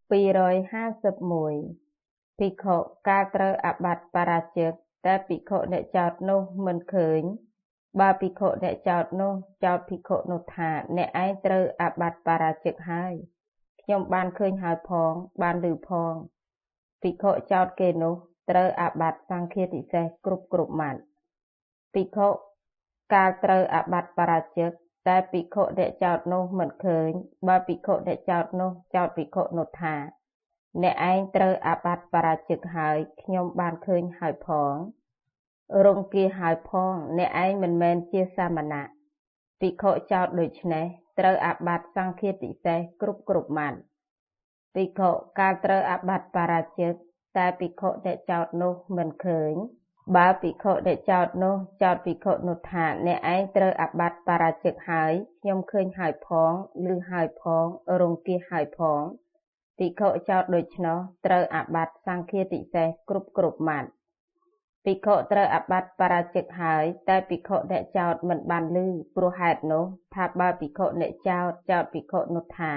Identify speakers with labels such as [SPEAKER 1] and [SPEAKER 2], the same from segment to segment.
[SPEAKER 1] 251 ភិក្ខុកាលត្រូវអាបត្តិបរាជិកតែភិក្ខុអ្នកចោទនោះមិនឃើញបើភិក្ខុអ្នកចោទនោះចោទភិក្ខុនោះថាអ្នកឯងត្រូវអាបត្តិបរាជិកហើយខ្ញុំបានឃើញហើយផងបានឮផងភិក្ខុចោទគេនោះត្រូវអាបត្តិសង្ឃាទិសេសគ្រប់ម៉ាត់ភិក្ខុកាលត្រូវអាបត្តិបរាជិកតែភិក្ខុអ្នកចោទនោះមិនឃើញបើភិក្ខុអ្នកចោទនោះចោទភិក្ខុនោះថាអ្នកឯងត្រូវអាបត្តិបរាជិកហើយខ្ញុំបានឃើញហើយផងរង្គគាហើយផងអ្នកឯងមិនមែនជាសាមណៈភិក្ខុចោទដូច្នេះត្រូវអាបត្តិសង្ឃាទិសេសគ្រប់ម៉ាត់ភិក្ខុកាលត្រូវអាបត្តិបរាជិកតែភិក្ខុអ្នកចោទនោះមិនឃើញបើភិក្ខុអ្នកចោទនោះចោទភិក្ខុនោះថាអ្នកឯងត្រូវអាបត្តិបរាជិកហើយខ្ញុំឃើញហើយផងឮហើយផងរង្គគាហើយផងភិក្ខុចោទដូច្នោះត្រូវអាបត្តិសង្ឃាទិសេសគ្រប់ម៉ាត់ភិក្ខុត្រូវអាបត្តិបរាជិកហើយតែភិក្ខុអ្នកចោទមិនបានឮព្រោះហេតុនោះថាបើភិក្ខុអ្នកចោទភិក្ខុនោះថា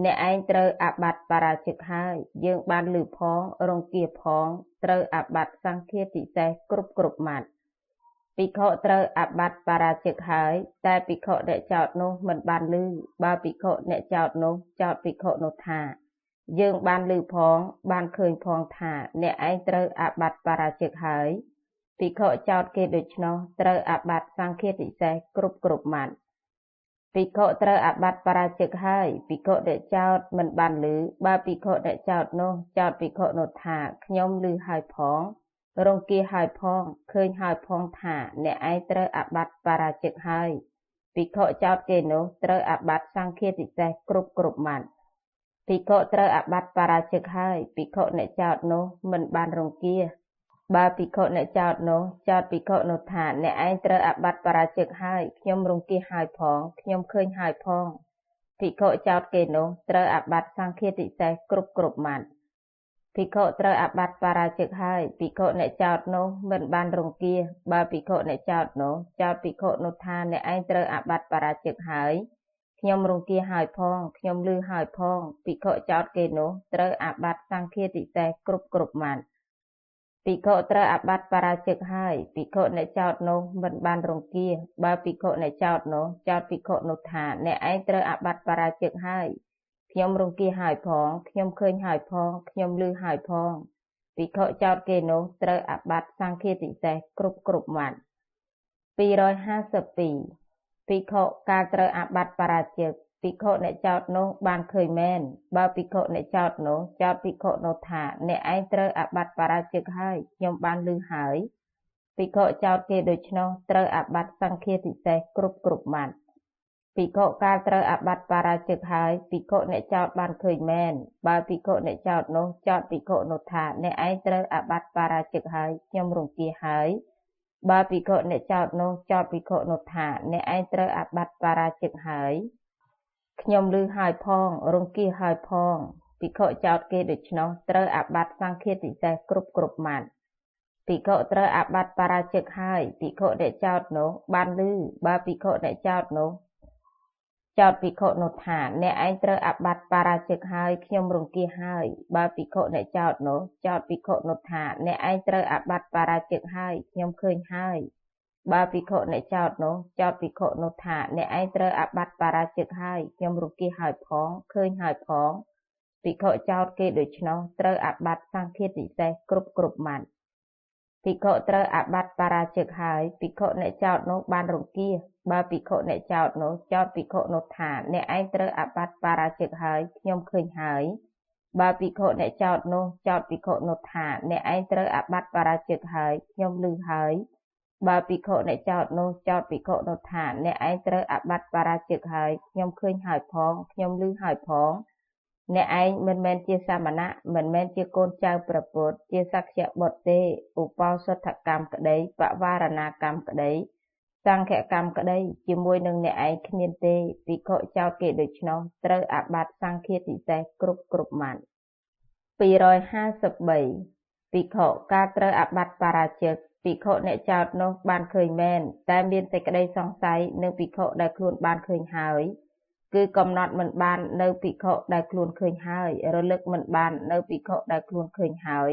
[SPEAKER 1] អ្នកឯងត្រូវអាបត្តិបរាជិកហើយយើងបានឮផងរង្គគាផងត្រូវអាបត្តិសង្ឃាទិសេសគ្រប់ម៉ាត់ភិក្ខុត្រូវអាបត្តិបរាជិកហើយតែភិក្ខុអ្នកចោទនោះមិនបានឮបើភិក្ខុអ្នកចោទនោះចោទភិក្ខុនោះថាយើងបានឮផងបានឃើញផងថាអ្នកឯងត្រូវអាបត្តិបរាជិកហើយភិក្ខុចោទគេដូច្នោះត្រូវអាបត្តិសង្ឃាទិសេសគ្រប់ម៉ាត់ភិក្ខុត្រូវអាបត្តិបរាជិកហើយភិក្ខុអ្នកចោទមិនបានឮបើភិក្ខុអ្នកចោទនោះចោទភិក្ខុនោះថាខ្ញុំឮហើយផងរង្គគាហើយផងឃើញហើយផងថាអ្នកឯងត្រូវអាបត្តិបរាជិកហើយភិក្ខុចោទគេនោះត្រូវអាបត្តិសង្ឃាទិសេសគ្រប់ម៉ាត់ភិក្ខុត្រូវអាបត្តិបរាជិកហើយភិក្ខុអ្នកចោទនោះមិនបានរង្គគាបើភិក្ខុអ្នកចោទនោះចោទភិក្ខុនោះថាអ្នកឯងត្រូវអាបត្តិបរាជិកហើយខ្ញុំរង្គគាហើយផងខ្ញុំឃើញហើយផងភិក្ខុចោទគេនោះត្រូវអាបត្តិសង្ឃាទិសេសគ្រប់ម៉ាត់ភិក្ខុត្រូវអាបត្តិបរាជិកហើយភិក្ខុអ្នកចោទនោះមិនបានរង្គគាបើភិក្ខុអ្នកចោទនោះចោទភិក្ខុនោះថាអ្នកឯងត្រូវអាបត្តិបរាជិកហើយខ្ញុំរង្គគាហើយផងខ្ញុំឮហើយផងភិក្ខុចោទគេនោះត្រូវអាបត្តិសង្ឃាទិសេសគ្រប់ម៉ាត់ភិក្ខុត្រូវអាបត្តិបរាជិកហើយភិក្ខុអ្នកចោទនោះមិនបានរង្គគាបើភិក្ខុអ្នកចោទនោះចោទភិក្ខុនោះថាអ្នកឯងត្រូវអាបត្តិបរាជិកហើយខ្ញុំរង្គគាហើយផងខ្ញុំឃើញហើយផងខ្ញុំឮហើយផងភិក្ខុចោទគេនោះត្រូវអាបត្តិសង្ឃាទិសេសគ្រប់ម៉ាត់252ភិក្ខុកាលត្រូវអាបត្តិបរាជិកភិក្ខុអ្នកចោទនោះបានឃើញមែនបើភិក្ខុអ្នកចោទនោះចោទភិក្ខុនោះថាអ្នកឯងត្រូវអាបត្តិបរាជិកហើយខ្ញុំបានឮហើយភិក្ខុចោទគេដូច្នោះត្រូវអាបត្តិសង្ឃាទិសេសគ្រប់ម៉ាត់ភិក្ខុកាលត្រូវអាបត្តិបរាជិកហើយភិក្ខុអ្នកចោទបានឃើញមែនបើភិក្ខុអ្នកចោទនោះចោទភិក្ខុនោះថាអ្នកឯងត្រូវអាបត្តិបរាជិកហើយខ្ញុំរង្គគាហើយបើភិក្ខុអ្នកចោទនោះចោទភិក្ខុនោះថាអ្នកឯងត្រូវអាបត្តិបរាជិកហើយខ្ញុំឮហើយផងរង្គគាហើយផងភិក្ខុចោទគេដូច្នោះត្រូវអាបត្តិសង្ឃាទិសេសគ្រប់ម៉ាត់ភិក្ខុត្រូវអាបត្តិបរាជិកហើយភិក្ខុអ្នកចោទនោះបានឮបើភិក្ខុអ្នកចោទនោះចោទភិក្ខុនោះថាអ្នកឯងត្រូវអាបត្តិបរាជិកហើយខ្ញុំរង្គគាហើយបើភិក្ខុអ្នកចោទនោះចោទភិក្ខុនោះថាអ្នកឯងត្រូវអាបត្តិបរាជិកហើយខ្ញុំឃើញហើយបើភិក្ខុអ្នកចោទនោះចោទភិក្ខុនោះថាអ្នកឯងត្រូវអាបត្តិបរាជិកហើយខ្ញុំរង្គគាហើយផងឃើញហើយផងភិក្ខុចោទគេដូច្នោះត្រូវអាបត្តិសង្ឃាទិសេសគ្រប់ម៉ាត់ភិក្ខុត្រូវអាបត្តិបរាជិកហើយភិក្ខុអ្នកចោទនោះបានរង្គគាបើភិក្ខុអ្នកចោទនោះចោទភិក្ខុនោះថាអ្នកឯងត្រូវអាបត្តិបរាជិកហើយខ្ញុំឃើញហើយបើភិក្ខុអ្នកចោទនោះចោទភិក្ខុនោះថាអ្នកឯងត្រូវអាបត្តិបរាជិកហើយខ្ញុំឮហើយបើភិក្ខុអ្នកចោទនោះចោទភិក្ខុនោះថាអ្នកឯងត្រូវអាបត្តិបរាជិកហើយខ្ញុំឃើញហើយផងខ្ញុំឮហើយផងអ្នកឯងមិនមែនជាសាមណៈមិនមែនជាកូនចៅព្រះពុទ្ធជាសក្យបុត្រទេឧបោសថកម្មក្តីបវារណាកម្មក្តីសង្ឃកម្មក្តីជាមួយនឹងអ្នកឯងគ្មានទេភិក្ខុចោទគេដូច្នោះត្រូវអាបត្តិសង្ឃាទិសេសគ្រប់ម៉ាត់253ភិក្ខុកាលត្រូវអាបត្តិបរាជិកភិក្ខុអ្នកចោទនោះបានឃើញមែនតែមានសេចក្តីសង្ស័យនឹងភិក្ខុដែលខ្លួនបានឃើញហើយ គឺកំណត់មិនបាននៅភិក្ខុដែលខ្លួនឃើញហើយរលឹកមិនបាននៅភិក្ខុដែលខ្លួនឃើញហើយ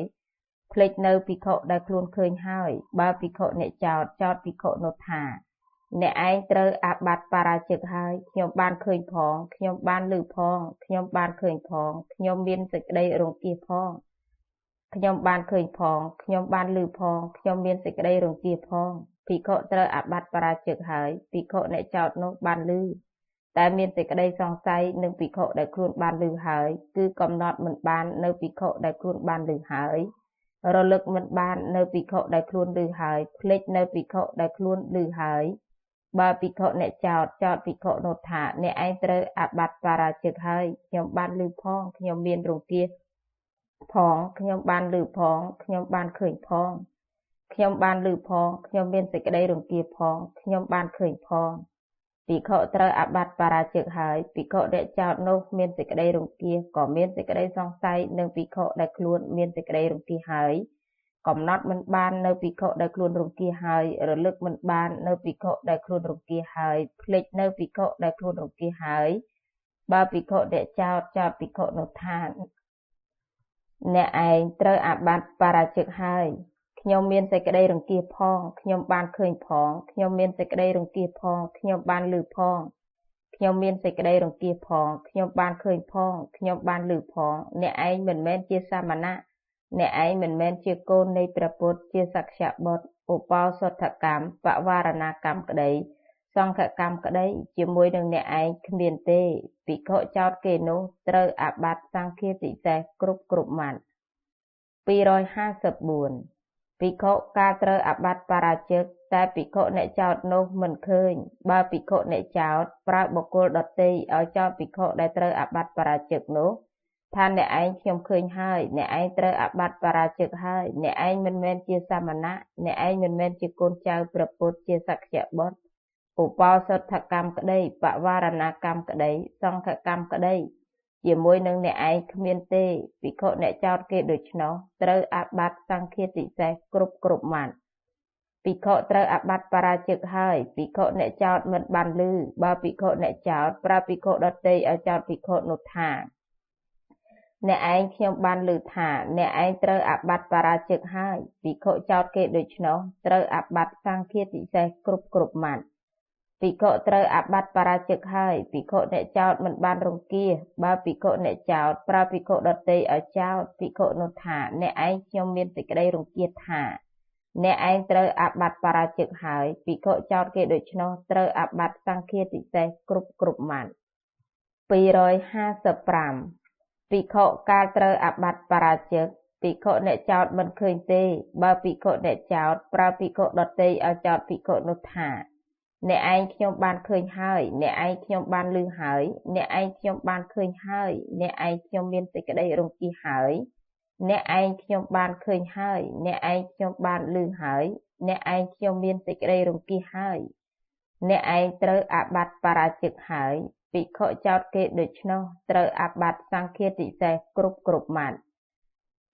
[SPEAKER 1] ភ្លេចនៅភិក្ខុដែលខ្លួនឃើញហើយបើភិក្ខុអ្នកចោទភិក្ខុនោះថាអ្នកឯងត្រូវអាបត្តិបរាជិកហើយខ្ញុំបានឃើញផងខ្ញុំបានឮផងខ្ញុំបានឃើញផងខ្ញុំមានសេចក្តីរង្គៀសផងខ្ញុំបានឃើញផងខ្ញុំបានឮផងខ្ញុំមានសេចក្តីរង្គៀសផងភិក្ខុត្រូវអាបត្តិបរាជិកហើយភិក្ខុអ្នកចោទនោះបានឮតែមានសេចក្តីសង្ស័យនឹងភិក្ខុដែលខ្លួនបានឮហើយគឺកំណត់មិនបាននៅភិក្ខុដែលខ្លួនបានឮហើយរលឹកមិនបាននៅភិក្ខុដែលខ្លួនឮហើយភ្លេចនៅភិក្ខុដែលខ្លួនឮហើយបើភិក្ខុអ្នកចោទភិក្ខុនោះថាអ្នកឯងត្រូវអាបត្តិបរាជិកហើយខ្ញុំបានឮផងខ្ញុំមានរង្គៀសផងខ្ញុំបានឮផងខ្ញុំបានឃើញផងខ្ញុំបានឮផងខ្ញុំមានសេចក្តីរង្គៀសផងខ្ញុំបានឃើញផងភិក្ខុត្រូវអាបត្តិបរាជិកហើយភិក្ខុអ្នកចោទនោះមានសេចក្តីរង្គៀសក៏មានសេចក្តីសង្ស័យនឹងភិក្ខុដែលខ្លួនមានសេចក្តីរង្គៀសហើយកំណត់មិនបាននៅភិក្ខុដែលខ្លួនរង្គៀសហើយរលឹកមិនបាននៅភិក្ខុដែលខ្លួនរង្គៀសហើយភ្លេចនៅភិក្ខុដែលខ្លួនរង្គៀសហើយបើភិក្ខុអ្នកចោទភិក្ខុនោះថាអ្នកឯងត្រូវអាបត្តិបរាជិកហើយខ្ញុំមានសេចក្តីរង្គៀសផងខ្ញុំបានឃើញផងខ្ញុំមានសេចក្តីរង្គៀសផងខ្ញុំបានឮផងខ្ញុំមានសេចក្តីរង្គៀសផងខ្ញុំបានឃើញផងខ្ញុំបានឮផងអ្នកឯងមិនមែនជាសាមណៈអ្នកឯងមិនមែនជាកូននៃព្រះពុទ្ធជាសក្យបុត្រឧបោសថកម្មបវារណាកម្មក្តីសង្ឃកម្មក្តីជាមួយនឹងអ្នកឯងគ្មានទេភិក្ខុចោទគេនោះត្រូវអាបត្តិសង្ឃាទិសេសគ្រប់ម៉ាត់254ភិក្ខុការត្រូវអាបត្តិបរាជិកតែភិក្ខុអ្នកចោទនោះមិនឃើញបើភិក្ខុអ្នកចោទប្រើបុគ្គលដទៃឲ្យចោទភិក្ខុដែលត្រូវអាបត្តិបរាជិកនោះថាអ្នកឯងខ្ញុំឃើញហើយអ្នកឯងត្រូវអាបត្តិបរាជិកហើយអ្នកឯងមិនមែនជាសាមណៈអ្នកឯងមិនមែនជាកូនចៅព្រះពុទ្ធជាសក្យបុត្រឧបោសថកម្មក្តីបវារណាកម្មក្តីសង្ឃកម្មក្តីជាមួយនឹងអ្នកឯងគ្មានទេភិក្ខុអ្នកចោទគេដូច្នោះត្រូវអាបត្តិសង្ឃាទិសេសគ្រប់ម៉ាត់ភិក្ខុត្រូវអាបត្តិបរាជិកហើយភិក្ខុអ្នកចោទមិនបានឮបើភិក្ខុអ្នកចោទប្រើភិក្ខុដទៃឲ្យចោទភិក្ខុនោះថាអ្នកឯងខ្ញុំបានឮថាអ្នកឯងត្រូវអាបត្តិបរាជិកហើយភិក្ខុចោទគេដូច្នោះត្រូវអាបត្តិសង្ឃាទិសេសគ្រប់ម៉ាត់ភិក្ខុត្រូវអាបត្តិបរាជិកហើយភិក្ខុអ្នកចោទមិនបានរង្គៀសបើភិក្ខុអ្នកចោទប្រើភិក្ខុដទៃឲ្យចោទភិក្ខុនោះថាអ្នកឯងខ្ញុំមានសេចក្តីរង្គៀសថាអ្នកឯងត្រូវអាបត្តិបរាជិកហើយភិក្ខុចោទគេដូច្នោះត្រូវអាបត្តិសង្ឃាទិសេសគ្រប់ម៉ាត់255ភិក្ខុកាលត្រូវអាបត្តិបរាជិកភិក្ខុអ្នកចោទមិនឃើញទេបើភិក្ខុអ្នកចោទប្រើភិក្ខុដទៃឲ្យចោទភិក្ខុនោះថាអ្នកឯងខ្ញុំបានឃើញហើយអ្នកឯងខ្ញុំបានឮហើយអ្នកឯងខ្ញុំបានឃើញហើយអ្នកឯងខ្ញុំមានសេចក្តីរង្គៀសហើយអ្នកឯងខ្ញុំបានឃើញហើយអ្នកឯងខ្ញុំបានឮហើយអ្នកឯងខ្ញុំមានសេចក្តីរង្គៀសហើយអ្នកឯងត្រូវអាបត្តិបរាជិកហើយភិក្ខុចោទគេដូច្នោះត្រូវអាបត្តិសង្ឃាទិសេសគ្រប់ម៉ាត់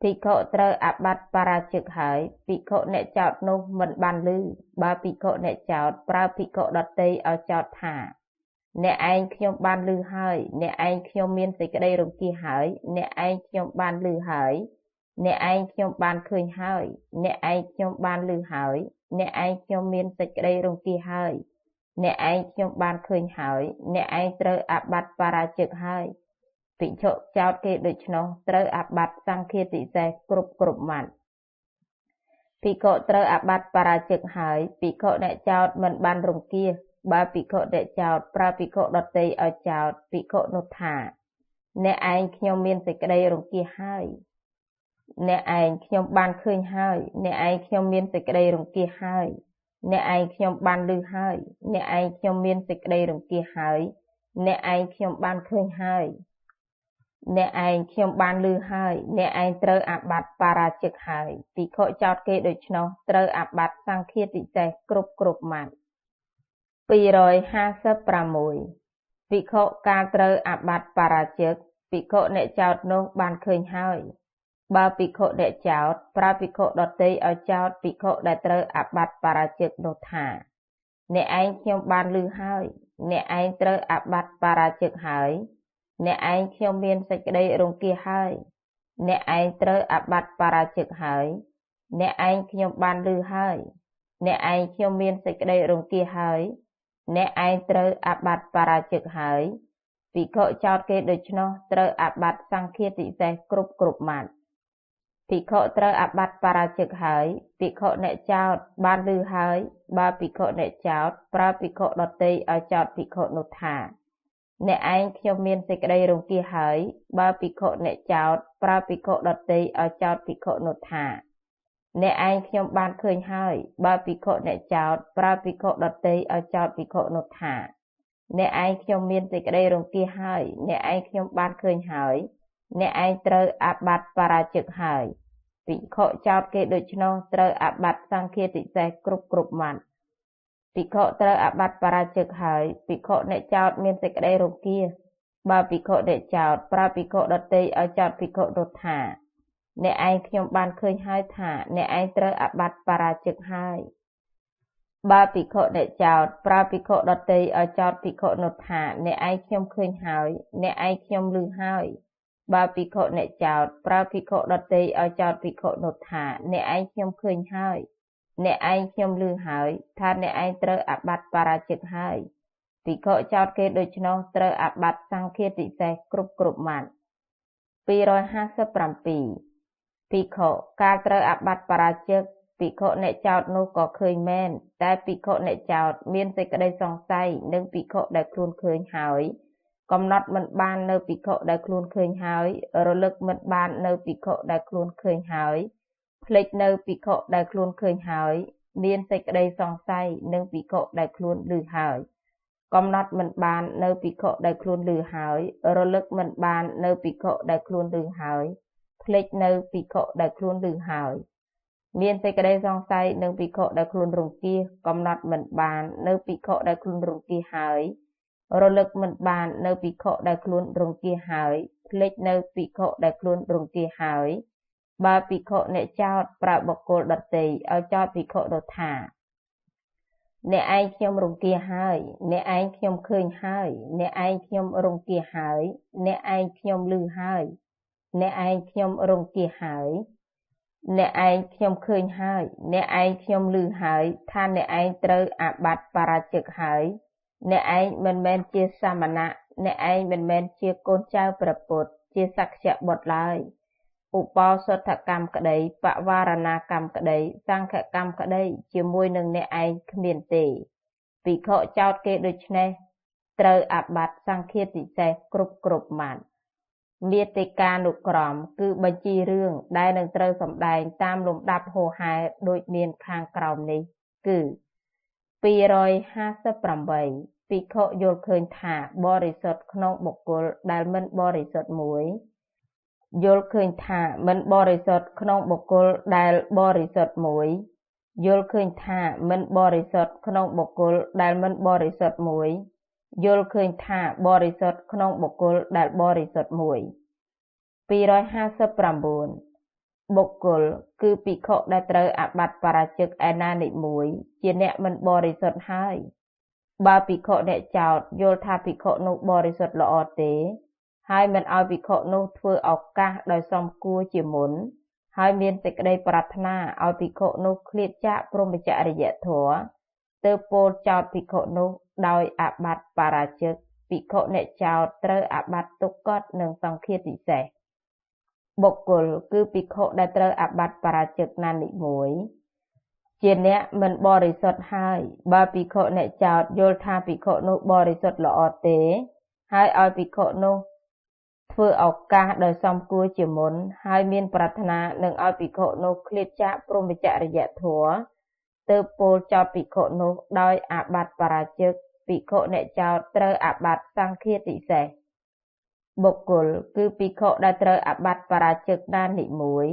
[SPEAKER 1] ភិក្ខុត្រូវអាបត្តិបរាជិកហើយភិក្ខុអ្នកចោទនោះមិនបានឮបើភិក្ខុអ្នកចោទប្រើភិក្ខុដទៃឲ្យចោទថាអ្នកឯងខ្ញុំបានឮហើយអ្នកឯងខ្ញុំមានសេចក្តីរង្គៀសហើយអ្នកឯងខ្ញុំបានឮហើយអ្នកឯងខ្ញុំបានឃើញហើយអ្នកឯងខ្ញុំបានឮហើយអ្នកឯងខ្ញុំមានសេចក្តីរង្គៀសហើយអ្នកឯងខ្ញុំបានឃើញហើយអ្នកឯងត្រូវអាបត្តិបរាជិកហើយភិក្ខុចោទគេដូច្នោះត្រូវអាបត្តិសង្ឃាទិសេសគ្រប់ម៉ាត់ភិក្ខុត្រូវអាបត្តិបរាជិកហើយភិក្ខុអ្នកចោទមិនបានរង្គៀសបើភិក្ខុអ្នកចោទប្រើភិក្ខុដទៃឲ្យចោទភិក្ខុនោះថាអ្នកឯងខ្ញុំមានសេចក្តីរង្គៀសហើយអ្នកឯងខ្ញុំបានឃើញហើយអ្នកឯងខ្ញុំមានសេចក្តីរង្គៀសហើយអ្នកឯងខ្ញុំបានឮហើយអ្នកឯងខ្ញុំមានសេចក្តីរង្គៀសហើយអ្នកឯងខ្ញុំបានឃើញហើយអ្នកឯងខ្ញុំបានឮហើយអ្នកឯងត្រូវអាបត្តិបរាជិកហើយភិក្ខុចោទគេដូច្នោះត្រូវអាបត្តិសង្ឃាទិសេសគ្រប់ម៉ាត់256ភិក្ខុការត្រូវអាបត្តិបរាជិកភិក្ខុអ្នកចោទនោះបានឃើញហើយបើភិក្ខុអ្នកចោទប្រើភិក្ខុដទៃឲ្យចោទភិក្ខុដែលត្រូវអាបត្តិបរាជិកនោះថា អ្នកឯងខ្ញុំបានឮហើយអ្នកឯងត្រូវអាបត្តិបរាជិកហើយអ្នកឯងខ្ញុំមានសេចក្តីរង្គៀសហើយអ្នកឯងត្រូវអាបត្តិបរាជិកហើយអ្នកឯងខ្ញុំបានឮហើយអ្នកឯងខ្ញុំមានសេចក្តីរង្គៀសហើយអ្នកឯងត្រូវអាបត្តិបរាជិកហើយភិក្ខុចោទគេដូច្នោះត្រូវអាបត្តិសង្ឃាទិសេសគ្រប់ម៉ាត់ភិក្ខុត្រូវអាបត្តិបរាជិកហើយភិក្ខុអ្នកចោទបានឮហើយបើភិក្ខុអ្នកចោទប្រើភិក្ខុដទៃឲ្យចោទភិក្ខុនោះថាអ្នកឯងខ្ញុំមានសេចក្តីរង្គៀសហើយបើភិក្ខុអ្នកចោទប្រើភិក្ខុដទៃឲ្យចោទភិក្ខុនោះថាអ្នកឯងខ្ញុំបានឃើញហើយបើភិក្ខុអ្នកចោទប្រើភិក្ខុដទៃឲ្យចោទភិក្ខុនោះថាអ្នកឯងខ្ញុំមានសេចក្តីរង្គៀសហើយអ្នកឯងខ្ញុំបានឃើញហើយអ្នកឯងត្រូវអាបត្តិបរាជិកហើយភិក្ខុចោទគេដូច្នោះត្រូវអាបត្តិសង្ឃាទិសេសគ្រប់ម៉ាត់ភិក្ខុត្រូវអាបត្តិបរាជិកហើយភិក្ខុអ្នកចោទមានសេចក្តីរង្គៀសបើភិក្ខុអ្នកចោទប្រើភិក្ខុដទៃឲ្យចោទភិក្ខុនោះថាអ្នកឯងខ្ញុំបានឃើញហើយថាអ្នកឯងត្រូវអាបត្តិបរាជិកហើយបើភិក្ខុអ្នកចោទប្រើភិក្ខុដទៃឲ្យចោទភិក្ខុនោះថាអ្នកឯងខ្ញុំឃើញហើយអ្នកឯងខ្ញុំឮហើយបើភិក្ខុអ្នកចោទប្រើភិក្ខុដទៃឲ្យចោទភិក្ខុនោះថាអ្នកឯងខ្ញុំឃើញហើយអ្នកឯងខ្ញុំឮហើយថាអ្នកឯងត្រូវអាបត្តិបរាជិកហើយភិក្ខុចោទគេដូច្នោះត្រូវអាបត្តិសង្ឃាទិសេសគ្រប់ម៉ាត់257ភិក្ខុការត្រូវអាបត្តិបរាជិកភិក្ខុអ្នកចោទនោះក៏ឃើញមែនតែភិក្ខុអ្នកចោទមានសេចក្តីសង្ស័យនឹងភិក្ខុដែលខ្លួនឃើញហើយកំណត់មិនបាននៅភិក្ខុដែលខ្លួនឃើញហើយរលឹកមិនបាននៅភិក្ខុដែលខ្លួនឃើញហើយភ្លេចនៅភិក្ខុដែលខ្លួនឃើញហើយមានសេចក្តីសង្ស័យនឹងភិក្ខុដែលខ្លួនឮហើយកំណត់មិនបាននៅភិក្ខុដែលខ្លួនឮហើយរលឹកមិនបាននៅភិក្ខុដែលខ្លួនឮហើយភ្លេចនៅភិក្ខុដែលខ្លួនឮហើយមានសេចក្តីសង្ស័យនឹងភិក្ខុដែលខ្លួនរង្គៀសកំណត់មិនបាននៅភិក្ខុដែលខ្លួនរង្គៀសហើយរលឹកមិនបាននៅភិក្ខុដែលខ្លួនរង្គៀសហើយភ្លេចនៅភិក្ខុដែលខ្លួនរង្គៀសហើយបើភិក្ខុអ្នកចោទប្រើបុគ្គលដទៃឲ្យចោទភិក្ខុនោះថាអ្នកឯងខ្ញុំរង្គៀសហើយអ្នកឯងខ្ញុំឃើញហើយអ្នកឯងខ្ញុំរង្គៀសហើយអ្នកឯងខ្ញុំឮហើយអ្នកឯងខ្ញុំរង្គៀសហើយអ្នកឯងខ្ញុំឃើញហើយអ្នកឯងខ្ញុំឮហើយថាអ្នកឯងត្រូវអាបត្តិបរាជិកហើយអ្នកឯងមិនមែនជាសាមណៈអ្នកឯងមិនមែនជាកូនចៅព្រះពុទ្ធជាសក្យបុត្រឡើយឧបោសថកម្មក្តីបវារណាកម្មក្តីសង្ឃកម្មក្តីជាមួយនឹងអ្នកឯងគ្មានទេភិក្ខុចោទគេដូច្នេះត្រូវអាបត្តិសង្ឃាទិសេសគ្រប់ម៉ាត់មាតិកានុក្រមគឺបញ្ជីរឿងដែលនឹងត្រូវសម្ដែងតាមលំដាប់ហូរហែដូចមានខាងក្រោមនេះគឺ258ភិក្ខុយល់ឃើញថាបរិសុទ្ធក្នុងបុគ្គលដែលមិនបរិសុទ្ធមួយយល់ឃើញថាមិនបរិសុទ្ធក្នុងបុគ្គលដែលបរិសុទ្ធមួយយល់ឃើញថាមិនបរិសុទ្ធក្នុងបុគ្គលដែលមិនបរិសុទ្ធមួយយល់ឃើញថាបរិសុទ្ធក្នុងបុគ្គលដែលបរិសុទ្ធមួយ259បុគ្គលគឺភិក្ខុដែលត្រូវអាបត្តិបរាជិកឯណានិមួយជាអ្នកមិនបរិសុទ្ធហើយបើភិក្ខុអ្នកចោទយល់ថាភិក្ខុនោះបរិសុទ្ធល្អទេហើយមិនឲ្យភិក្ខុនោះធ្វើឱកាសដោយសមគួរជាមុនហើយមានសេចក្តីប្រាថ្នាឲ្យភិក្ខុនោះឃ្លាតចាកព្រហ្មចរិយធម៌ទើបពោលចោទភិក្ខុនោះដោយអាបត្តិបរាជិកភិក្ខុអ្នកចោទត្រូវអាបត្តិទុក្ខតនិងសង្ឃាទិសេសបុគ្គលគឺភិក្ខុដែលត្រូវអាបត្តិបរាជិកណានិមួយជាអ្នកមិនបរិសុទ្ធហើយបើភិក្ខុអ្នកចោទយល់ថាភិក្ខុនោះបរិសុទ្ធល្អទេហើយឲ្យភិក្ខុនោះធ្វើឱកាសដោយសមគួរជាមុនហើយមានប្រាថ្នានឹងឲ្យភិក្ខុនោះឃ្លាតចាកព្រហ្មចរិយធម៌ទើបពោលចោទភិក្ខុនោះដោយអាបត្តិបរាជិកភិក្ខុអ្នកចោទត្រូវអាបត្តិសង្ឃាទិសេសបុគ្គលគឺភិក្ខុដែលត្រូវអាបត្តិបរាជិកណានិមួយ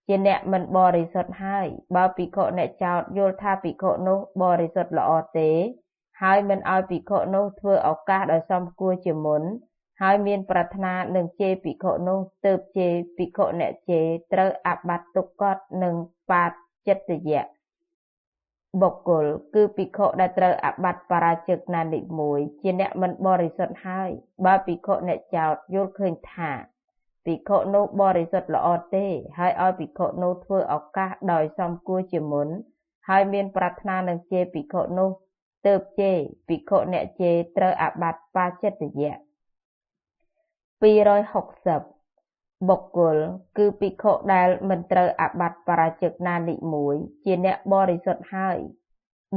[SPEAKER 1] ជាអ្នកមិនបរិសុទ្ធហើយបើភិក្ខុអ្នកចោទយល់ថាភិក្ខុនោះបរិសុទ្ធល្អទេហើយមិនឲ្យភិក្ខុនោះធ្វើឱកាសដោយសមគួរជាមុនហើយមានប្រាថ្នានឹងជេរភិក្ខុនោះទើបជេរភិក្ខុអ្នកជេរត្រូវអាបត្តិទុក្ខតនិងបាតចិត្តយៈ បុគ្គលគឺភិក្ខុដែលត្រូវអាបត្តិបរាជិកណានិមួយជាអ្នកមិនបរិសុទ្ធហើយបើភិក្ខុអ្នកចោទយល់ឃើញថាភិក្ខុនោះបរិសុទ្ធល្អទេហើយឲ្យភិក្ខុនោះធ្វើឱកាសដោយសមគួរជាមុនហើយមានប្រាថ្នានឹងជេរភិក្ខុនោះទើបជេរភិក្ខុអ្នកជេរត្រូវអាបត្តិបាចិត្តយៈ260បុគ្គលគឺភិក្ខុដែលមិនត្រូវអាបត្តិបរាជិកណានិមួយជាអ្នកបរិសុទ្ធហើយ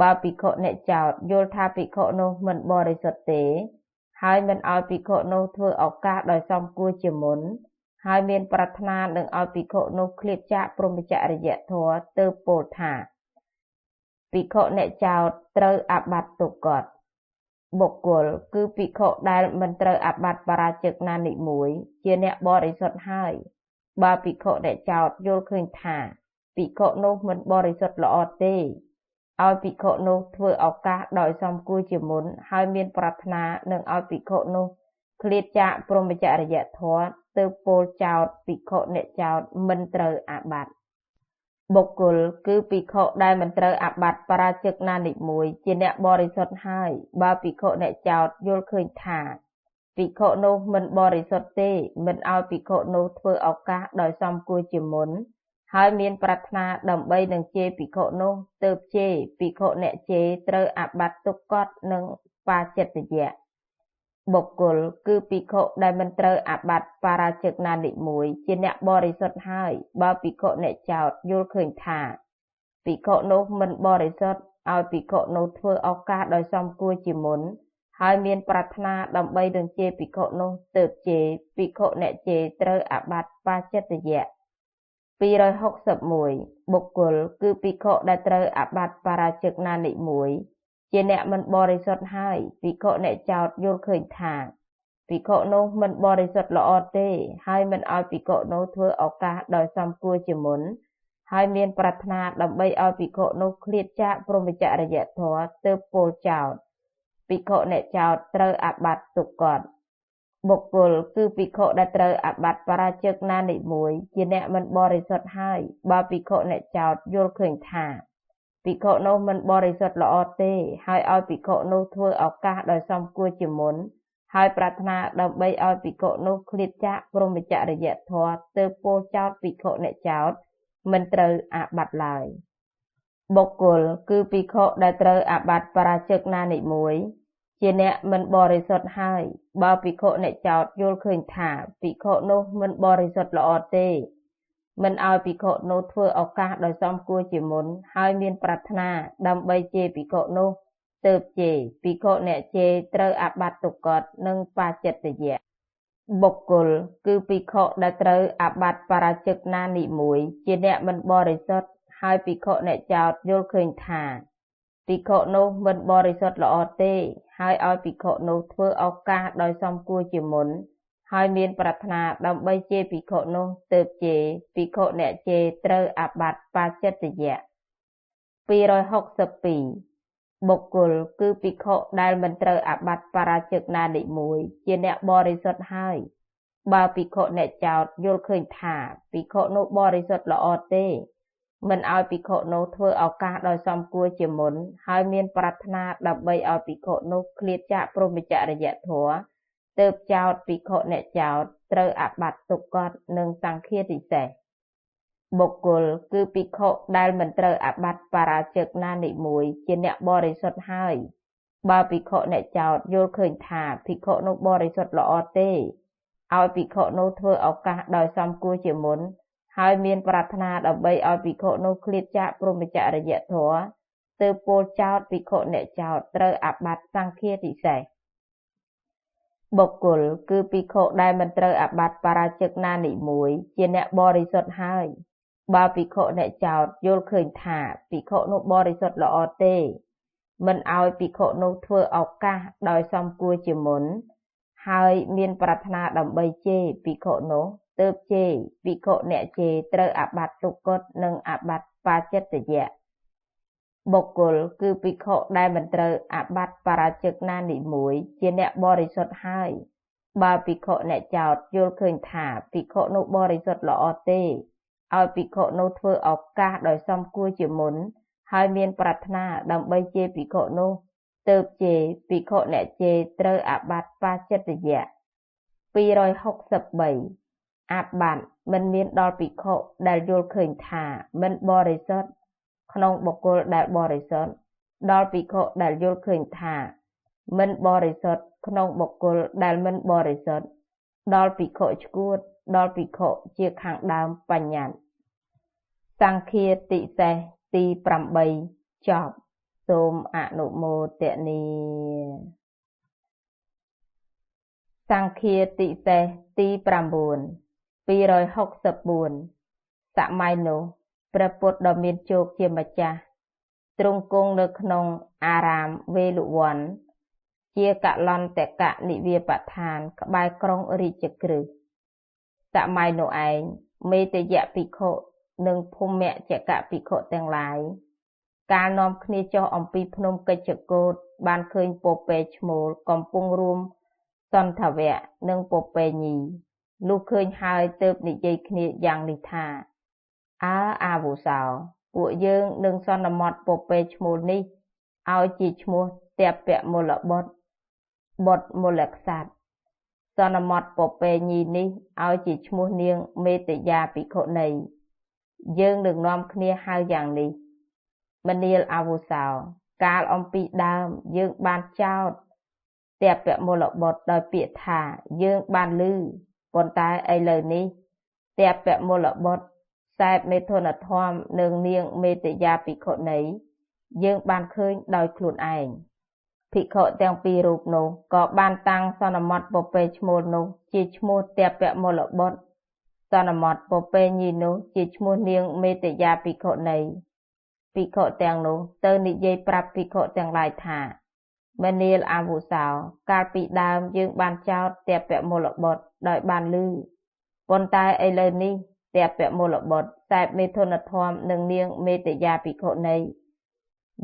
[SPEAKER 1] បើភិក្ខុអ្នកចោទយល់ថាភិក្ខុនោះមិនបរិសុទ្ធទេហើយមិនឲ្យភិក្ខុនោះធ្វើឱកាសដោយសមគួរជាមុនហើយមានប្រាថ្នានឹងឲ្យភិក្ខុនោះឃ្លាតចាកព្រហ្មចរិយធម៌ទើបពោលថាភិក្ខុអ្នកចោទត្រូវអាបត្តិទុក្ខតបុគ្គលគឺភិក្ខុដែលមិនត្រូវអាបត្តិបរាជិកណានិមួយជាអ្នកបរិសុទ្ធហើយបើភិក្ខុអ្នកចោទយល់ឃើញថាភិក្ខុនោះមិនបរិសុទ្ធល្អទេឲ្យភិក្ខុនោះធ្វើឱកាសដោយសមគួរជាមុនហើយមានប្រាថ្នានឹងឲ្យភិក្ខុនោះឃ្លាតចាកព្រហ្មចរិយធម៌ទើបពោលចោទភិក្ខុអ្នកចោទមិនត្រូវអាបត្តិបុគ្គលគឺភិក្ខុដែលមិនត្រូវអាបត្តិបរាជិកណានិមួយជាអ្នកបរិសុទ្ធហើយបើភិក្ខុអ្នកចោទយល់ឃើញថាភិក្ខុនោះមិនបរិសុទ្ធទេមិនឲ្យភិក្ខុនោះធ្វើឱកាសដោយសមគួរជាមុនហើយមានប្រាថ្នាដើម្បីនឹងជេរភិក្ខុនោះទើបជេរភិក្ខុអ្នកជេរត្រូវអាបត្តិទុក្ខតនិងបាចិត្តយៈបុគ្គលគឺភិក្ខុដែលមិនត្រូវអាបត្តិបរាជិកណានិមួយជាអ្នកបរិសុទ្ធហើយបើភិក្ខុអ្នកចោទយល់ឃើញថាភិក្ខុនោះមិនបរិសុទ្ធឲ្យភិក្ខុនោះធ្វើឱកាសដោយសមគួរជាមុនហើយមានប្រាថ្នាដើម្បីនឹងជេរភិក្ខុនោះទើបជេរភិក្ខុអ្នកជេរត្រូវអាបត្តិបាចិត្តយៈ261បុគ្គលគឺភិក្ខុដែលត្រូវអាបត្តិបរាជិកណានិមួយជាអ្នកមិនបរិសុទ្ធហើយភិក្ខុអ្នកចោទយល់ឃើញថាភិក្ខុនោះមិនបរិសុទ្ធល្អទេហើយមិនឲ្យភិក្ខុនោះធ្វើឱកាសដោយសមគួរជាមុនហើយមានប្រាថ្នាដើម្បីឲ្យភិក្ខុនោះឃ្លាតចាកព្រហ្មចរិយធម៌ទើបពោលចោទភិក្ខុអ្នកចោទត្រូវអាបត្តិទុក្ខតបុគ្គលគឺភិក្ខុដែលត្រូវអាបត្តិបរាជិកណានិមួយជាអ្នកមិនបរិសុទ្ធហើយបើភិក្ខុអ្នកចោទយល់ឃើញថាភិក្ខុនោះមិនបរិសុទ្ធល្អទេហើយឲ្យភិក្ខុនោះធ្វើឱកាសដោយសមគួរជាមុនហើយប្រាថ្នាដើម្បីឲ្យភិក្ខុនោះឃ្លាតចាកព្រហ្មចរិយធម៌ទើបពោលចោទភិក្ខុអ្នកចោទមិនត្រូវអាបត្តិឡើយបុគ្គលគឺភិក្ខុដែលត្រូវអាបត្តិបរាជិកណានិមួយជាអ្នកមិនបរិសុទ្ធហើយបើភិក្ខុអ្នកចោទយល់ឃើញថាភិក្ខុនោះមិនបរិសុទ្ធល្អទេមិនឲ្យភិក្ខុនោះធ្វើឱកាសដោយសមគួរជាមុនហើយមានប្រាថ្នាដើម្បីជេរភិក្ខុនោះទើបជេរភិក្ខុអ្នកជេរត្រូវអាបត្តិទុក្ខតនិងបាចិត្តយៈបុគ្គលគឺភិក្ខុដែលត្រូវអាបត្តិបរាជិកណានិមួយជាអ្នកមិនបរិសុទ្ធហើយភិក្ខុអ្នកចោទយល់ឃើញថាភិក្ខុនោះមិនបរិសុទ្ធល្អទេហើយឲ្យភិក្ខុនោះធ្វើឱកាសដោយសមគួរជាមុនហើយមានប្រាថ្នាដើម្បីជេរភិក្ខុនោះទើបជេរភិក្ខុអ្នកជេរត្រូវអាបត្តិបាចិត្តយៈ262បុគ្គលគឺភិក្ខុដែលមិនត្រូវអាបត្តិបរាជិកណានិមួយជាអ្នកបរិសុទ្ធហើយបើភិក្ខុអ្នកចោទយល់ឃើញថាភិក្ខុនោះបរិសុទ្ធល្អទេមិនឲ្យភិក្ខុនោះធ្វើឱកាសដោយសមគួរជាមុនហើយមានប្រាថ្នាដើម្បីឲ្យភិក្ខុនោះឃ្លាតចាកព្រហ្មចរិយធម៌ទើបចោទភិក្ខុអ្នកចោទត្រូវអាបត្តិទុក្ខតនិងសង្ឃាទិសេសបុគ្គលគឺភិក្ខុដែលមិនត្រូវអាបត្តិបរាជិកណានិមួយជាអ្នកបរិសុទ្ធហើយបើភិក្ខុអ្នកចោទយល់ឃើញថាភិក្ខុនោះបរិសុទ្ធល្អទេឲ្យភិក្ខុនោះធ្វើឱកាសដោយសមគួរជាមុនហើយមានប្រាថ្នាដើម្បីឲ្យភិក្ខុនោះឃ្លាតចាកព្រហ្មចរិយធម៌ទើបពោលចោទភិក្ខុអ្នកចោទត្រូវអាបត្តិសង្ឃាទិសេសបុគ្គលគឺភិក្ខុដែលមិនត្រូវអាបត្តិបរាជិកណានិមួយជាអ្នកបរិសុទ្ធហើយបើភិក្ខុអ្នកចោទយល់ឃើញថាភិក្ខុនោះបរិសុទ្ធល្អទេមិនឲ្យភិក្ខុនោះធ្វើឱកាសដោយសមគួរជាមុនហើយមានប្រាថ្នាដើម្បីជេរភិក្ខុនោះទើបជេរភិក្ខុអ្នកជេរត្រូវអាបត្តិទុក្ខតនិងអាបត្តិបាចិត្តយៈបុគ្គលគឺភិក្ខុដែលមិនត្រូវអាបត្តិបរាជិកណានិមួយជាអ្នកបរិសុទ្ធហើយបើភិក្ខុអ្នកចោទយល់ឃើញថាភិក្ខុនោះបរិសុទ្ធល្អទេឲ្យភិក្ខុនោះធ្វើឱកាសដោយសមគួរជាមុន ហើយមានប្រាថ្នាដើម្បីជេរភិក្ខុនោះទើបជេរភិក្ខុអ្នកជេរត្រូវអាបត្តិបាចិត្តយៈ263អាបត្តិមិនមានដល់ភិក្ខុដែលយល់ឃើញថាមិនបរិសុទ្ធក្នុងបុគ្គលដែលបរិសុទ្ធដល់ភិក្ខុដែលយល់ឃើញថាមិនបរិសុទ្ធក្នុងបុគ្គលដែលមិនបរិសុទ្ធដល់ភិក្ខុឆ្កួតដល់ភិក្ខុជាខាងដើមបញ្ញត្តិសង្ឃាតិសេសទី8ចប់សូមអនុមោទនាសង្ឃាតិសេសទី9 264សម័យនោះព្រះពុទ្ធដ៏មានជោគជាម្ចាស់ទ្រង់គង់នៅក្នុងអារាមវេលវ័នជាកលន្តកនិវាបដ្ឋានក្បែរក្រុងរាជក្រឹសសម័យនោះឯងមេតយៈភិក្ខុនិងភូមចកភិក្ខុទាំងឡាយកាលនាំគ្នាចុះអំពីភ្នំកិច្ចកូដបានឃើញពពែឈ្មោលកំពុងរួមសន្ធវៈនិងពពែញីលុះឃើញហើយទើបនិយាយគ្នាយ៉ាងនេះថាអាវុសោពួកយើងនឹងសន្មតពពែឈ្មោលនេះឲ្យជាឈ្មោះតពមលបុត្របុត្រមលក្សត្រសន្មតពពែញីនេះឲ្យជាឈ្មោះនាងមេតយាភិក្ខុនីយើងនឹងនាំគ្នាហៅយ៉ាងនេះមនាលអាវុសោកាលអំពីដើមយើងបានចោទតពមលបុត្រដោយពាក្យថាយើងបានឮប៉ុន្តែឥឡូវនេះតពមលបុត្រសេពមេធនធម្មនឹងនាងមេតយាភិក្ខុនីយើងបានឃើញដោយខ្លួនឯងភិក្ខុទាំងពីររូបនោះក៏បានតាំងសន្មតពពែឈ្មោលនោះជាឈ្មោះតពមលបុត្រសន្មតពពែញីនោះជាឈ្មោះនាងមេតយាភិក្ខុនីភិក្ខុទាំងនោះទៅនិយាយប្រាប់ភិក្ខុទាំងឡាយថាមនាលអាវុសោកាលពីដើមយើងបានចោទតពមលបុត្រដោយបានឮប៉ុន្តែឥឡូវនេះតពមលបុត្រសេពមេធនធម្មនិងនាងមេតយាភិក្ខុនី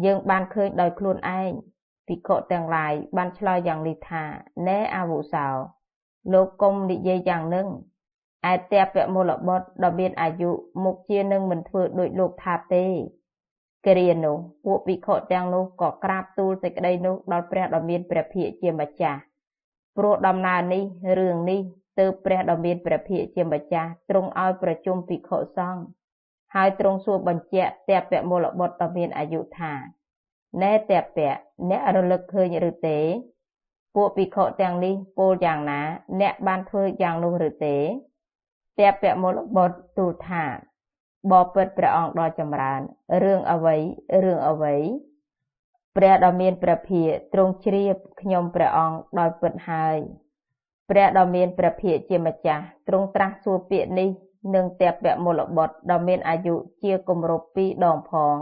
[SPEAKER 1] យើងបានឃើញដោយខ្លួនឯងភិក្ខុទាំងឡាយបានឆ្លើយយ៉ាងនេះថាណែអាវុសោលោកកុំនិយាយយ៉ាងនឹងឯតពមលបុត្រដ៏មានអាយុមុខជានឹងមិនធ្វើដូចលោកថាទេគ្រានោះពួកភិក្ខុទាំងនោះក៏ក្រាបទូលសេចក្តីនោះដល់ព្រះដ៏មានព្រះភិក្ខជាម្ចាស់ព្រោះដំណើរនេះរឿងនេះទើបព្រះដ៏មានព្រះភិក្ខជាម្ចាស់ទ្រង់ឲ្យប្រជុំភិក្ខុសង្ឃហើយទ្រង់សួរបញ្ជាក់តពមលបុត្រដ៏មានអាយុថាណែតពអ្នករលឹកឃើញឬទេពួកភិក្ខុទាំងនេះពោលយ៉ាងណាអ្នកបានធ្វើយ៉ាងនោះឬទេតពមលបុត្រទូលថាបបិទ្ធព្រះអង្គដ៏ចម្រើនរឿងអ្វីព្រះដ៏មានព្រះភិក្ខទ្រង់ជ្រាបខ្ញុំព្រះអង្គដោយពិតហើយព្រះដ៏មានព្រះភិក្ខជាម្ចាស់ទ្រង់ត្រាស់សួរពាក្យនេះនឹងតពមលបុត្រដ៏មានអាយុជាគម្រប់2ដងផង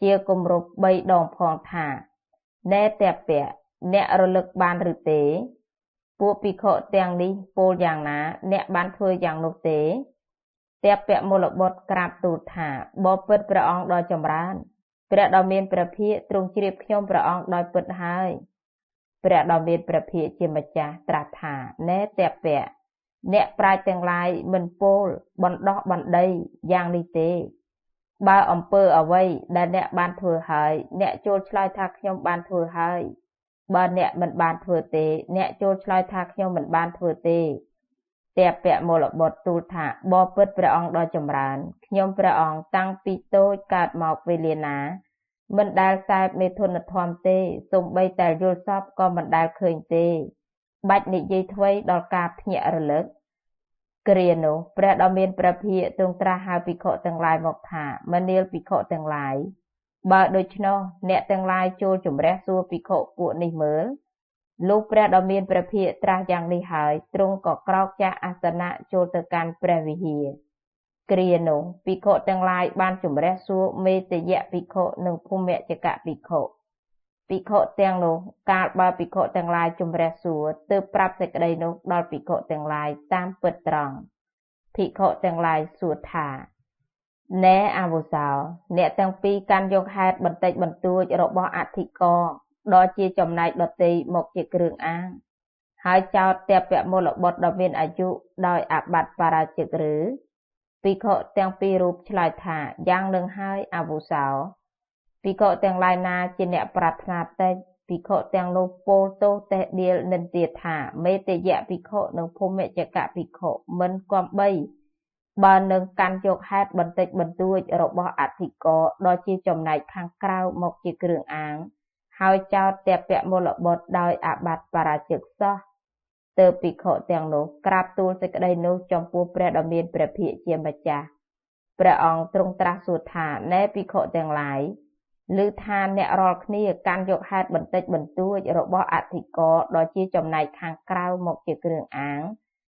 [SPEAKER 1] ជាគម្រប់3ដងផងថាណែតពអ្នករលឹកបានឬទេពួកភិក្ខុទាំងនេះពោលយ៉ាងណាអ្នកបានធ្វើយ៉ាងនោះទេតពមលបុត្រក្រាបទូលថាបបិទ្ធព្រះអង្គដ៏ចម្រើនព្រះដ៏មានព្រះភិក្ខទ្រង់ជ្រាបខ្ញុំព្រះអង្គដោយពិតហើយព្រះដ៏មានព្រះភិក្ខជាម្ចាស់ត្រាស់ថាណែតពអ្នកប្រាជ្ញទាំងឡាយមិនពោលបណ្ដោះបណ្ដីយ៉ាងនេះទេបើអំពើអ្វីដែលអ្នកបានធ្វើហើយអ្នកចូលឆ្លើយថាខ្ញុំបានធ្វើហើយបើអ្នកមិនបានធ្វើទេអ្នកចូលឆ្លើយថាខ្ញុំមិនបានធ្វើទេតពមលបុត្រទូលថាបបិទ្ធព្រះអង្គដ៏ចម្រើនខ្ញុំព្រះអង្គតាំងពីតូចកើតមកវេលាណាមិនដែលសេពមេធនធម្មទេសូម្បីតែយល់សពក៏មិនដែលឃើញទេបាច់និយាយថ្មីដល់ការភ្ញាក់រលឹកគ្រានោះព្រះដ៏មានព្រះភិក្ខទ្រង់ត្រាស់ហៅភិក្ខុទាំងឡាយមកថាមនាលភិក្ខុទាំងឡាយបើដូច្នោះអ្នកទាំងឡាយចូលជំរះសួរភិក្ខុពួកនេះមើលលុះព្រះដ៏មានព្រះភិក្ខត្រាស់យ៉ាងនេះហើយទ្រង់ក៏ក្រោកចាកអាសនៈចូលទៅកាន់ព្រះវិហារគ្រានោះភិក្ខុទាំងឡាយបានជំរះសួរមេតយៈភិក្ខុនិងភូមចកភិក្ខុភិក្ខុទាំងនោះកាលបើភិក្ខុទាំងឡាយជំរះសួរទើបប្រាប់សេចក្តីនោះដល់ភិក្ខុទាំងឡាយតាមពិតត្រង់ភិក្ខុទាំងឡាយសួរថាណែអាវុសោអ្នកទាំងពីរកាន់យកហេតុបន្តិចបន្តួចរបស់អធិករដ៏ជាចំណែកដតីមកជាគ្រឿងអាងហើយចោទតពមលបុត្រដ៏មានអាយុដោយអាបត្តិបរាជិកឬភិក្ខុទាំងពីររូបឆ្លើយថាយ៉ាងនឹងហើយអាវុសោ ភិក្ខុទាំងឡាយណាជាអ្នកប្រាថ្នាតិចភិក្ខុទាំងនោះពោលទោសតេះដៀលនិន្ទាថាមេតយៈភិក្ខុនិងភូមិចកភិក្ខុមិនគំបីបើនឹងកាន់យកហេតុបន្តិចបន្តួចរបស់អធិករដ៏ជាចំណែកខាងក្រៅមកជាគ្រឿងអាងហើយចោទតពមលបុត្រដោយអាបត្តិបរាជិកសោះទើបភិក្ខុទាំងនោះក្រាបទូលសេចក្តីនោះចំពោះព្រះដ៏មានព្រះភិក្ខជាម្ចាស់ព្រះអង្គទ្រង់ត្រាស់សួរថាណែភិក្ខុទាំងឡាយឮថាអ្នករាល់គ្នាកាន់យកហេតុបន្តិចបន្តួចរបស់អធិករដ៏ជាចំណែកខាងក្រៅមកជាគ្រឿងអាង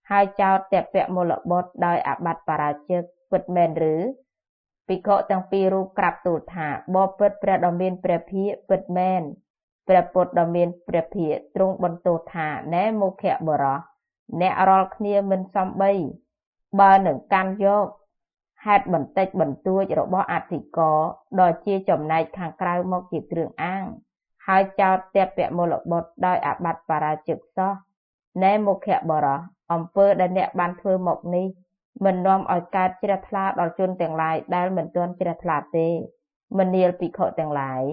[SPEAKER 1] ហើយចោទតពមលបុត្រដោយអាបត្តិបរាជិកពិតមែនឬភិក្ខុទាំងពីររូបក្រាបទូលថាបបិទ្ធព្រះដ៏មានព្រះភិក្ខពិតមែនព្រះពុទ្ធដ៏មានព្រះភិក្ខទ្រង់បន្ទោសថាណែមុខបរោះអ្នករាល់គ្នាមិនសំបីបើនឹងកាន់យកហេតុបន្តិចបន្តួចរបស់អធិករដ៏ជាចំណែកខាងក្រៅមកជាគ្រឿងអាងហើយចោទតពមលបុត្រដោយអាបត្តិបរាជិកសោះណែមុខបរោះអំពើដែលអ្នកបានធ្វើមកនេះមិននាំឲ្យកើតជ្រះថ្លាដល់ជនទាំងឡាយដែលមិនទាន់ជ្រះថ្លាទេមនាលភិក្ខុទាំងឡាយ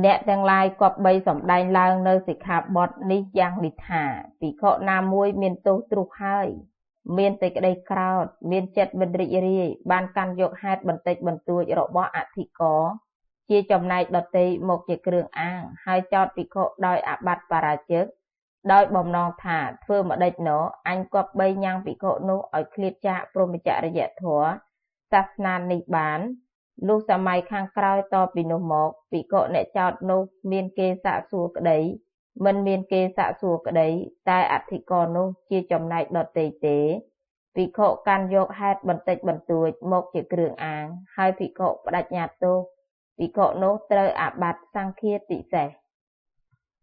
[SPEAKER 1] អ្នកទាំងឡាយគប្បីសម្ដែងឡើងនៅសិក្ខាបទនេះយ៉ាងនេះថាភិក្ខុណាមួយមានទោសទ្រុសហើយមានសេចក្តីក្រោធមានចិត្តមិនរីករាយបានកាន់យកហេតុបន្តិចបន្តួចរបស់អធិករជាចំណែកដទៃមកជាគ្រឿងអាងហើយចោទភិក្ខុដោយអាបត្តិបរាជិកដោយបំណងថាធ្វើម្ដេចណោអញគប្បីញ៉ាំងភិក្ខុនោះឲ្យឃ្លាតចាកព្រហ្មចរិយធម៌សាសនានេះបានលុះសម័យខាងក្រោយតពីនោះមកភិក្ខុអ្នកចោទនោះមានគេសាកសួរក្តីមិនមានគេសាកសួរក្តីតែអធិករនោះជាចំណែកដទៃទេភិក្ខុកាន់យកហេតុបន្តិចបន្តួចមកជាគ្រឿងអាងហើយភិក្ខុបដិញ្ញាទោសភិក្ខុនោះត្រូវអាបត្តិសង្ឃាទិសេស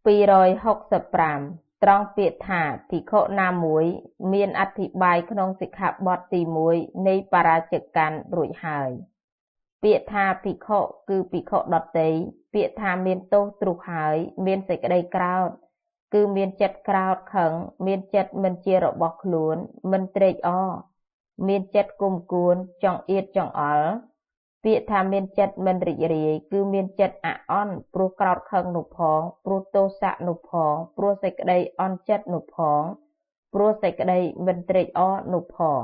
[SPEAKER 1] 265ត្រង់ពាក្យថាភិក្ខុណាមួយមានអធិប្បាយក្នុងសិក្ខាបទទី1នៃបរាជិកកាន់រួចហើយពាក្យថាភិក្ខុគឺភិក្ខុដទៃពាក្យថាមានទោសទ្រុសហើយមានសេចក្តីក្រោធគឺមានចិត្តក្រោធខឹងមានចិត្តមិនជារបស់ខ្លួនមិនត្រេកអរមានចិត្តគុំគួនចង្អៀតចង្អល់ពាក្យថាមានចិត្តមិនរីករាយគឺមានចិត្តអាក់អន់ព្រោះក្រោធខឹងនោះផងព្រោះទោសៈនោះផងព្រោះសេចក្តីអន់ចិត្តនោះផងព្រោះសេចក្តីមិនត្រេកអរនោះផង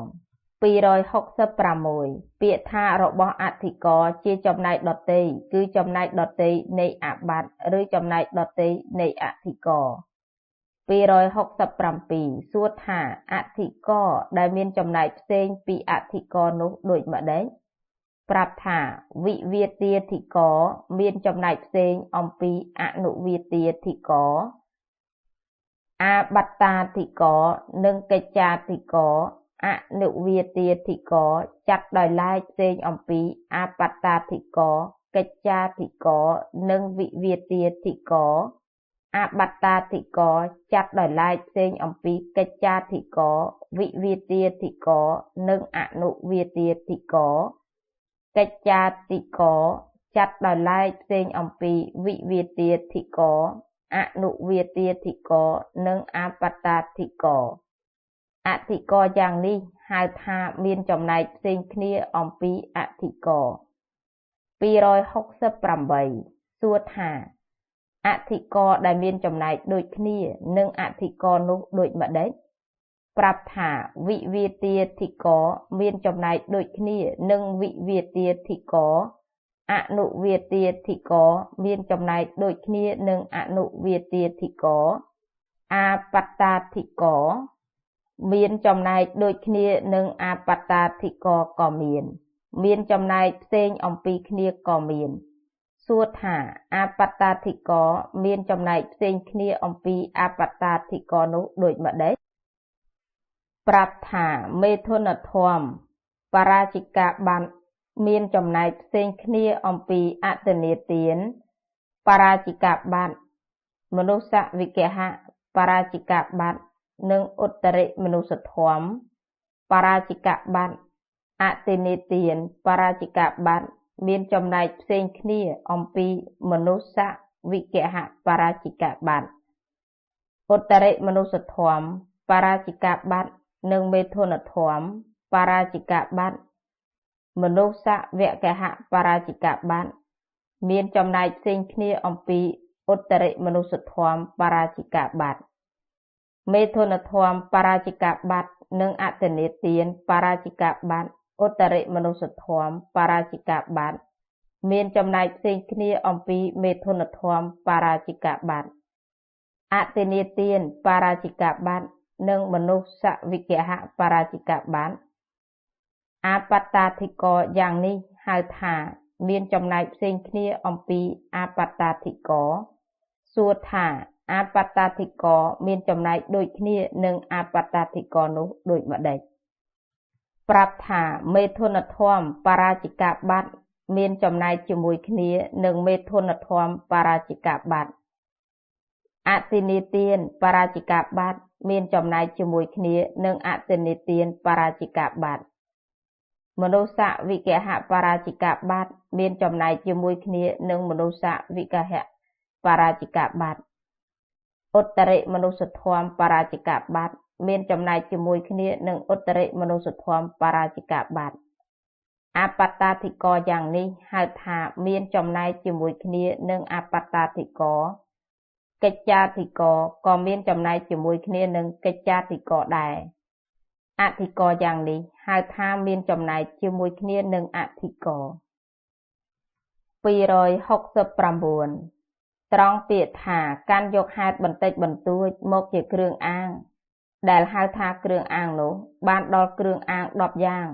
[SPEAKER 1] 266ពាក្យថារបស់អធិករជាចំណែកដទៃគឺចំណែកដទៃនៃអាបត្តិឬចំណែកដទៃនៃអធិករ267សួរថាអធិករដែលមានចំណែកផ្សេងពីអធិករនោះដូចម្ដេចប្រាប់ថាវិវាទាធិករមានចំណែកផ្សេងអំពីអនុវាទាធិករអាបត្តាធិករនិងកិច្ចាធិករអនុវាទាធិករចាត់ដោយឡែកផ្សេងអំពីអាបត្តាធិករកិច្ចាធិករនិងវិវាទាធិករអាបត្តាធិករចាត់ដោយឡែកផ្សេងអំពីកិច្ចាធិករវិវាទាធិករនិងអនុវាទាធិករកិច្ចាធិករចាត់ដោយឡែកផ្សេងអំពីវិវាទាធិករអនុវាទាធិករនិងអាបត្តាធិករអធិករយ៉ាងនេះហៅថាមានចំណែកផ្សេងគ្នាអំពីអធិករ268សួរថាអធិករដែលមានចំណែកដូចគ្នានឹងអធិករនោះដូចម្ដេចប្រាប់ថាវិវាទាធិករមានចំណែកដូចគ្នានឹងវិវាទាធិករអនុវាទាធិករមានចំណែកដូចគ្នានឹងអនុវាទាធិករអាបត្តាធិករមានចំណែកដូចគ្នានឹងអាបត្តាធិករក៏មានចំណែកផ្សេងអំពីគ្នាក៏មានសួរថាអាបត្តាធិករមានចំណែកផ្សេងគ្នាអំពីអាបត្តាធិករនោះដូចម្ដេចប្រាប់ថាមេធនធម្មបរាជិកាបានមានចំណែកផ្សេងគ្នាអំពីអតនេទានបរាជិកាបានមនុស្សវិកហៈបរាជិកាបាននិងឧត្តរិមនុស្សធម្មបរាជិកាបានអតិនេទានបរាជិកាបានមានចំណែកផ្សេងគ្នាអំពីមនុស្សវិកហៈបរាជិកាបានឧត្តរិមនុស្សធម្មបរាជិកាបាននិងមេធនធម្មបរាជិកាបានមនុស្សវិកហៈបរាជិកាបាន មានចំណែកផ្សេងគ្នាអំពីឧត្តរិមនុស្សធម៌បរាជិកបត្តិមេធនធម៌បរាជិកបត្តិនិងអទិនេទានបរាជិកបត្តិឧត្តរិមនុស្សធម៌បរាជិកបត្តិមានចំណែកផ្សេងគ្នាអំពីមេធនធម៌បរាជិកបត្តិអទិនេទានបរាជិកបត្តិនិងមនុស្សវិកហបរាជិកបត្តិអបត្តាធិករយ៉ាងនេះហៅថាមានចំណែកផ្សេងគ្នាអំពីអបត្តាធិករសួរថាអបត្តាធិករមានចំណែកដូចគ្នានឹងអបត្តាធិករនោះដូចម្ដេចប្រាប់ថាមេធនធម៌បរាជិកបត្តិមានចំណែកជាមួយគ្នានឹងមេធនធម៌បរាជិកបត្តិអទិនេទានបរាជិកបត្តិមានចំណែកជាមួយគ្នានឹងអទិនេទានបរាជិកបត្តិមនុស្សវិកហបរាជិកបត្តិមានចំណែកជាមួយគ្នានឹងមនុស្សវិកហបរាជិកបត្តិឧត្តរិមនុស្សធម៌បរាជិកបត្តិមានចំណែកជាមួយគ្នានឹងឧត្តរិមនុស្សធម៌បរាជិកបត្តិអបត្តាធិករយ៉ាងនេះហៅថាមានចំណែកជាមួយគ្នានឹងអបត្តាធិករកិច្ចាធិករក៏មានចំណែកជាមួយគ្នានឹងកិច្ចាធិករដែរអធិករយ៉ាងនេះហៅថាមានចំណែកជាមួយគ្នានឹងអធិករ269ត្រង់ពាក្យថាកាន់យកហេតុបន្តិចបន្តួចមកជាគ្រឿងអាងដែលហៅថាគ្រឿងអាងនោះបានដល់គ្រឿងអាង10យ៉ាង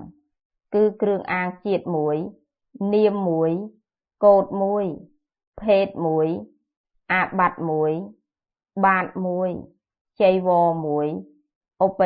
[SPEAKER 1] គឺគ្រឿងអាងជាតិ1នាម1កូដ1ភេទ1អាបត្តិ1បាត1ចីវរ1ឧប